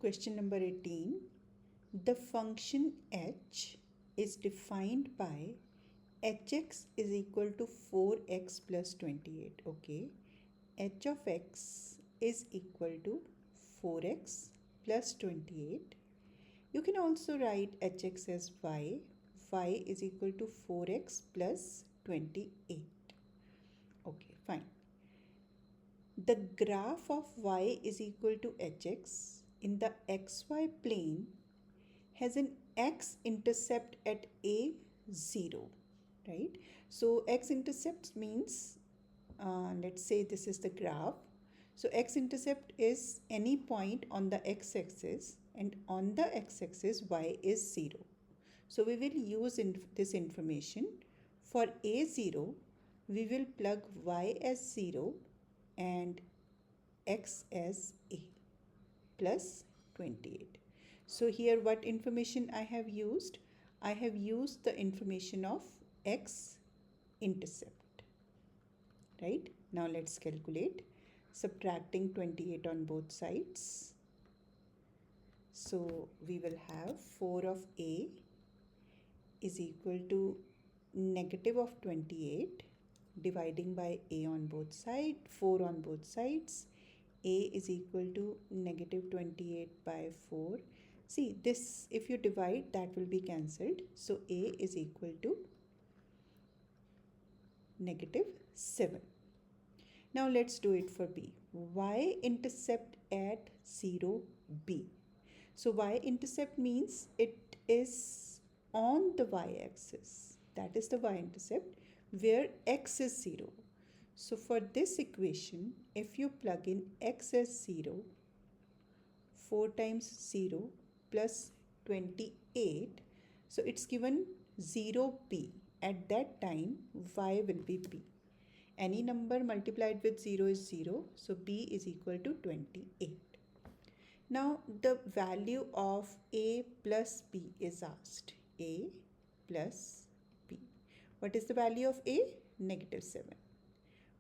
Question number 18. The function h is defined by hx is equal to 4x plus 28. Okay. H of x is equal to 4x plus 28. You can also write hx as y. Y is equal to 4x plus 28. Okay, fine. The graph of y is equal to hx in the xy plane has an x-intercept at a 0, right? So x-intercept means, let's say this is the graph. So x-intercept is any point on the x-axis, and on the x-axis y is 0. So we will use this information. For a0, we will plug y as 0 and x as a plus 28. So here what information I have used? I have used the information of x-intercept. Right? Now let's calculate. Subtracting 28 on both sides. So we will have 4 of a is equal to negative of 28, dividing by a on both sides, 4 on both sides. A is equal to negative 28 by 4. See, this, if you divide, that will be cancelled. So a is equal to negative 7. Now let's do it for b. Y-intercept at 0, b. So y-intercept means it is on the y-axis. That is the y-intercept where x is 0. So for this equation, if you plug in x as 0, 4 times 0 plus 28, so it's given 0p. At that time, y will be p. Any number multiplied with 0 is 0, so b is equal to 28. Now the value of a plus b is asked. A plus b. What is the value of a? Negative 7.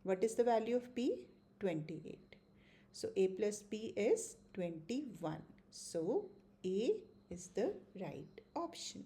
What is the value of b? 28. So a plus b is 21. So a is the right option.